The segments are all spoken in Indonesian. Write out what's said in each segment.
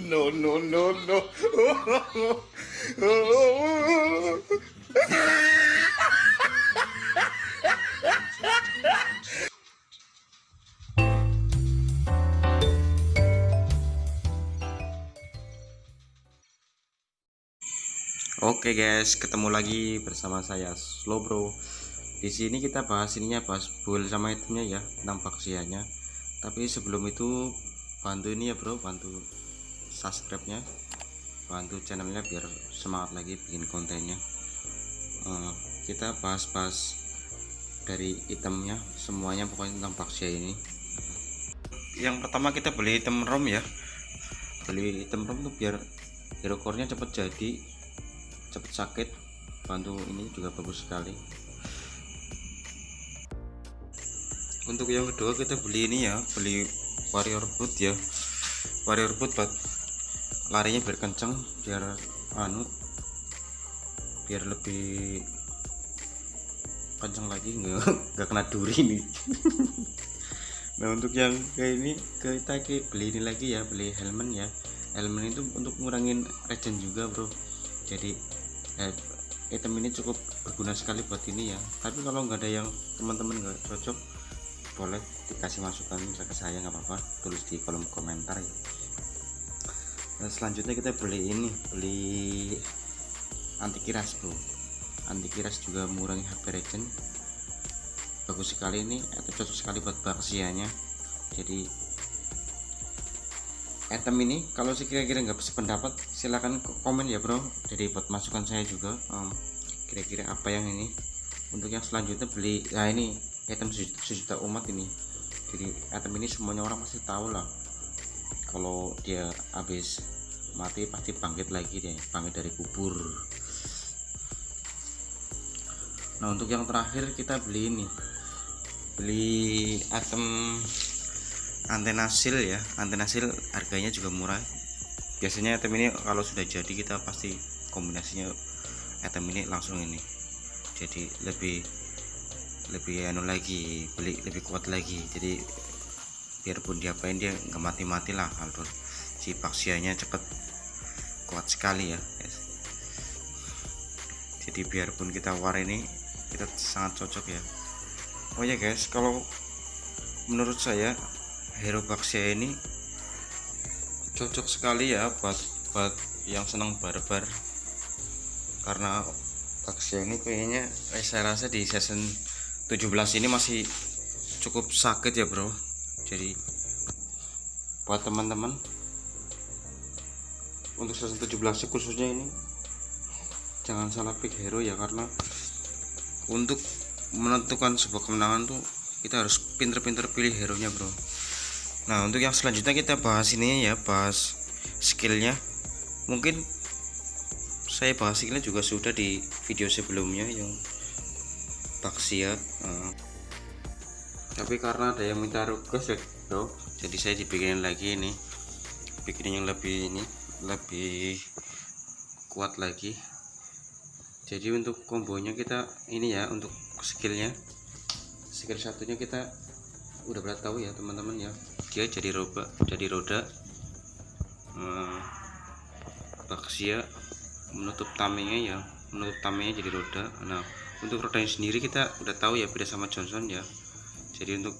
No, no, no, no. Oke guys, ketemu lagi bersama saya Slow Bro. Di sini kita bahas bahas build sama itemnya ya, tentang baksianya. Tapi sebelum itu bantu ini ya bro, bantu subscribe-nya, bantu channelnya biar semangat lagi bikin kontennya. Kita bahas-bahas dari itemnya semuanya, pokoknya tentang baksia ini. Yang pertama kita beli item ROM ya. Beli item ROM tuh biar hero core-nya cepet jadi, cepet sakit. Bantu ini juga bagus sekali. Untuk yang kedua kita beli ini ya, beli warrior boot ya. Warrior boot buat larinya biar kenceng, biar biar lebih kenceng lagi, nggak kena duri nih. Nah untuk yang kayak ini kita beli ini lagi ya, beli helmet ya. Helmet itu untuk ngurangin regen juga bro. Jadi item ini cukup berguna sekali buat ini ya. Tapi kalau nggak ada yang teman-teman nggak cocok, boleh dikasih masukan ke saya, nggak apa-apa, tulis di kolom komentar ya. Nah, selanjutnya kita beli ini, beli antikiras bro. Antikiras juga mengurangi HP regen, bagus sekali ini, atau cocok sekali buat baksianya. Jadi item ini kalau kira-kira nggak sependapat silahkan komen ya bro, jadi buat masukan saya juga kira-kira apa yang ini. Untuk yang selanjutnya beli, nah ini item sejuta umat ini. Jadi item ini semuanya orang pasti tahu lah, kalau dia habis mati pasti bangkit lagi deh, bangkit dari kubur. Nah untuk yang terakhir kita beli ini, beli item antena seal ya. Antena seal harganya juga murah. Biasanya item ini kalau sudah jadi kita pasti kombinasinya item ini langsung ini, jadi lebih lagi, beli lebih kuat lagi. Jadi biarpun diapain dia nggak mati-mati lah, kalau si baksianya cepet kuat sekali ya guys. Jadi biarpun kita war ini kita sangat cocok ya. Oh ya guys, kalau menurut saya hero baksia ini cocok sekali ya buat yang senang barbar, karena baksia ini kayaknya saya rasa di season 17 ini masih cukup sakit ya bro. Jadi buat teman-teman untuk season 17 khususnya ini jangan salah pick hero ya, karena untuk menentukan sebuah kemenangan tuh kita harus pinter-pinter pilih hero nya bro. Nah untuk yang selanjutnya kita bahas ini ya, bahas skillnya. Mungkin saya bahas skillnya juga sudah di video sebelumnya yang baksia, tapi karena ada yang minta request ya bro, jadi saya dibikinin lagi ini, bikinin yang lebih kuat lagi. Jadi untuk kombonya kita ini ya, untuk skillnya, skill satunya kita udah pernah tahu ya teman-teman ya, dia jadi roda baksia, menutup tamengnya jadi roda. Nah untuk rodanya sendiri kita udah tahu ya, beda sama Johnson ya. Jadi untuk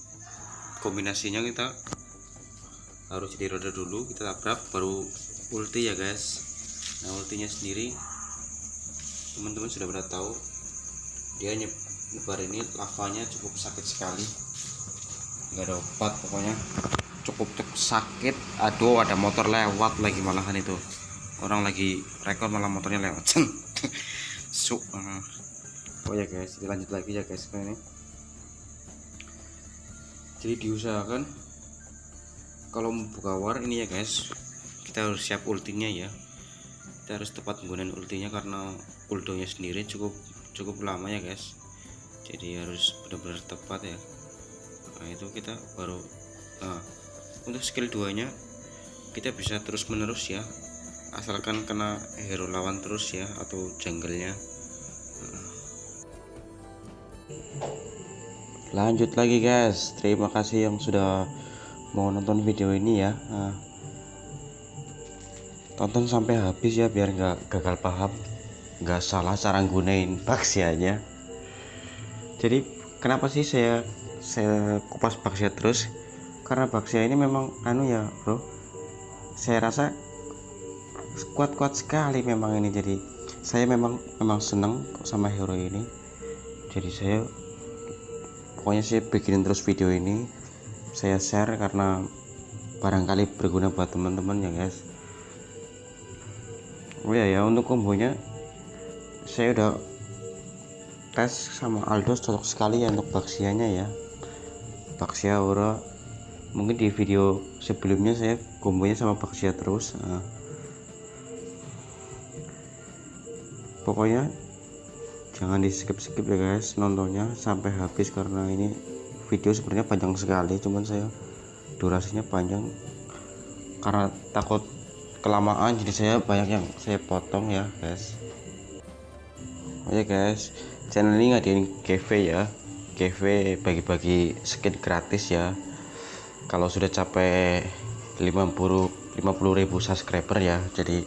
kombinasinya kita harus jadi roda dulu, kita tabrak baru ulti ya guys. Nah ultinya sendiri teman-teman sudah pada tahu, dia nyebar ini lavanya cukup sakit sekali, nggak ada obat pokoknya, cukup sakit. Aduh ada motor lewat lagi, malahan itu orang lagi rekor malah motornya lewat. Oh ya guys, kita lanjut lagi ya guys ini. Jadi diusahakan kalau membuka war ini ya guys, kita harus siap ultinya ya. Kita harus tepat menggunakan ultinya karena cooldownnya sendiri cukup lama ya guys. Jadi harus benar-benar tepat ya. Nah itu kita baru, nah untuk skill 2 nya kita bisa terus menerus ya, asalkan kena hero lawan terus ya, atau jungle-nya. Lanjut lagi guys, terima kasih yang sudah mau nonton video ini ya. Tonton sampai habis ya biar nggak gagal paham, nggak salah cara gunain baksianya. Jadi kenapa sih saya kupas baksia terus? Karena baksia ini memang ya bro, saya rasa kuat sekali memang ini. Jadi saya memang seneng sama hero ini. Jadi pokoknya saya bikinin terus video ini, saya share karena barangkali berguna buat teman-teman ya guys. Oh ya, untuk kombonya saya udah tes sama Aldos, cocok sekali ya untuk baksianya ya, baksia aura. Mungkin di video sebelumnya saya kombonya sama baksia terus. Pokoknya jangan di skip ya guys, nontonnya sampai habis karena ini video sebenarnya panjang sekali, cuman saya durasinya panjang karena takut kelamaan, jadi saya banyak yang saya potong ya guys. Oh ya guys, channel ini ngadain giveaway ya, giveaway bagi-bagi skin gratis ya. Kalau sudah capai 50.000 subscriber ya, jadi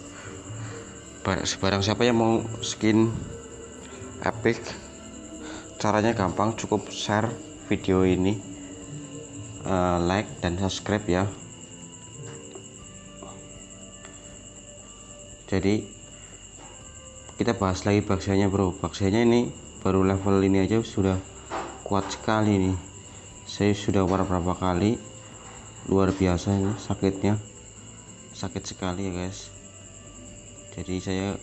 barang siapa yang mau skin epic, caranya gampang, cukup share video ini, like dan subscribe ya. Jadi kita bahas lagi baksianya bro. Baksianya ini baru level ini aja sudah kuat sekali nih. Saya sudah war berapa kali, luar biasa ini sakitnya, sakit sekali ya guys. Jadi saya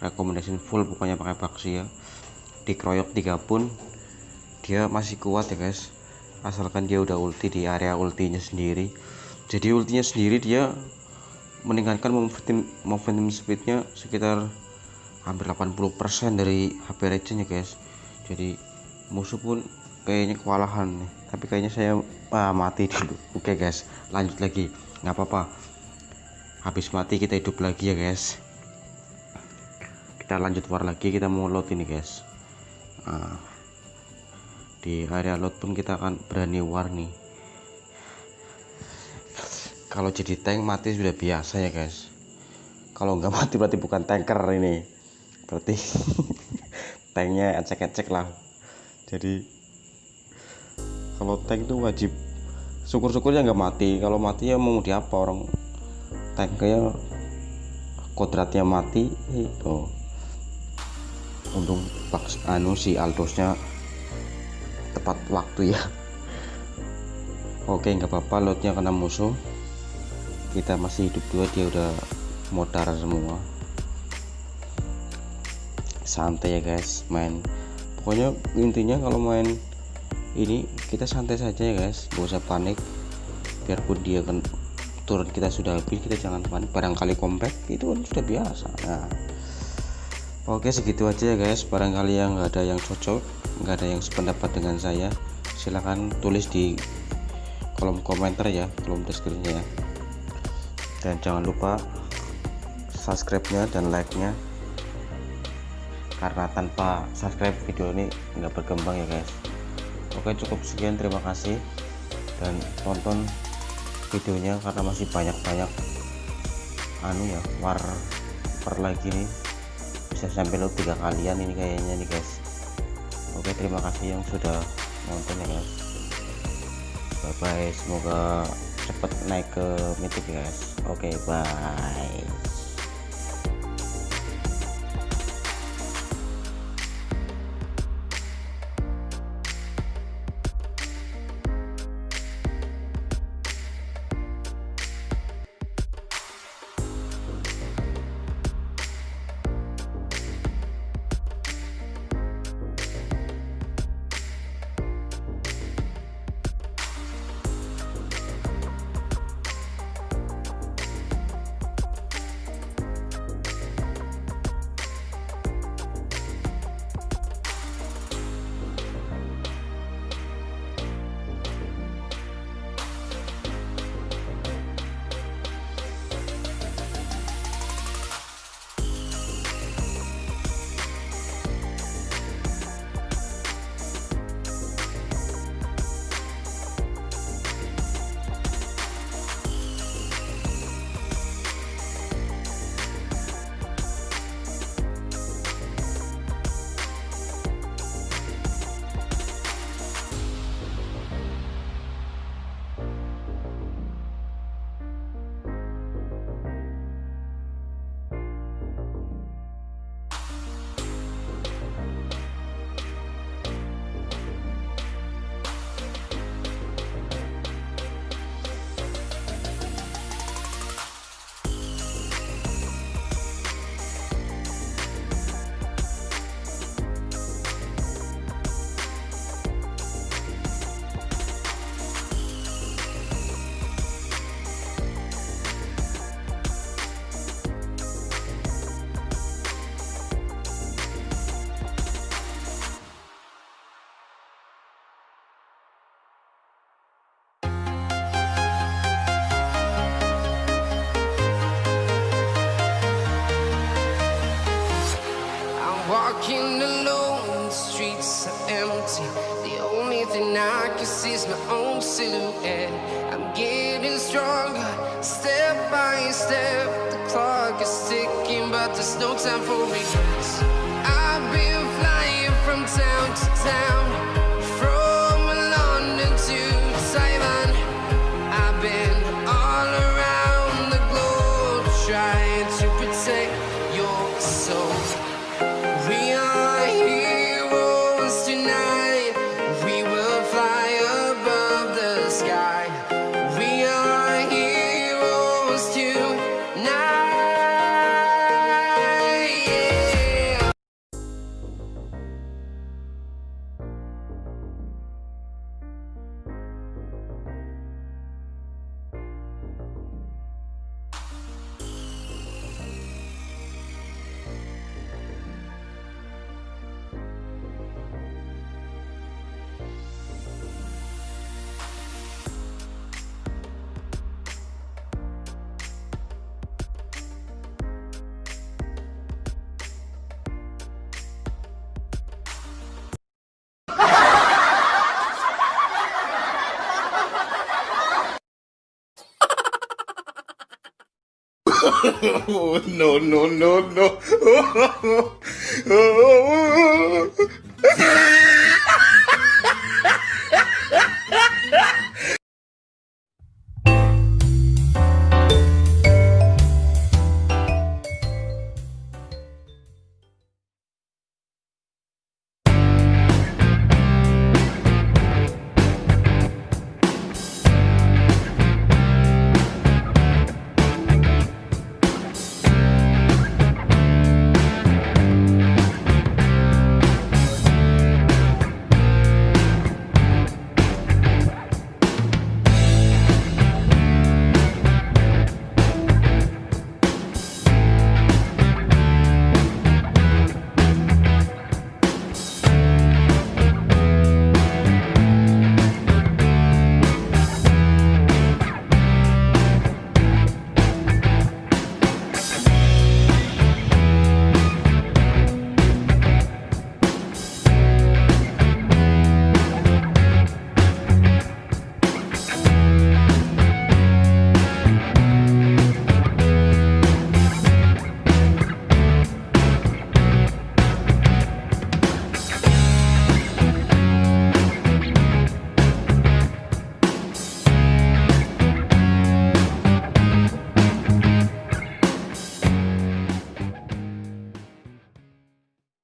rekomendasi full pokoknya pakai baksia. Dikeroyok 3 pun dia masih kuat ya guys, asalkan dia udah ulti di area ultinya sendiri. Jadi ultinya sendiri dia meningkatkan momentum speednya sekitar hampir 80% dari HP regen ya guys. Jadi musuh pun kayaknya kewalahan nih, tapi kayaknya saya mati dulu. Oke guys, lanjut lagi, nggak apa-apa, habis mati kita hidup lagi ya guys. Kita lanjut war lagi, kita mau load ini guys. Di area load pun kita akan berani war nih. Kalau jadi tank mati sudah biasa ya guys, kalau nggak mati berarti bukan tanker ini, berarti tanknya ecek-ecek lah. Jadi kalau tank itu wajib syukur-syukurnya nggak mati. Kalau mati ya mau di apa, orang tanknya kodratnya mati itu. Untung si Aldosnya tepat waktu ya. Oke, nggak apa-apa, loadnya kena musuh, kita masih hidup 2, dia udah modar semua. Santai ya guys, main pokoknya intinya kalau main ini kita santai saja ya guys, gak usah panik. Biarpun dia kan turun kita sudah habis, kita jangan panik, barangkali comeback itu kan sudah biasa. Nah oke, segitu aja ya guys. Barangkali yang nggak ada yang cocok, nggak ada yang sependapat dengan saya, silahkan tulis di kolom komentar ya, kolom deskripsinya ya. Dan jangan lupa subscribe-nya dan like-nya, karena tanpa subscribe video ini nggak berkembang ya guys. Oke, cukup sekian, terima kasih, dan tonton videonya karena masih banyak war lagi nih, bisa sampai lo 3 kalian ini kayaknya nih guys. Oke, terima kasih yang sudah nonton ya guys. Bye bye, semoga cepet naik ke mythic ya guys. Oke, bye. sees my own silhouette. I'm getting stronger, step by step. The clock is ticking, but there's no time for regrets. I've been flying from town to town, from London to Taiwan. I've been all around the globe trying to protect your soul. We are heroes tonight. We will fly above the sky. We are heroes tonight. Yeah. No, no, no, no.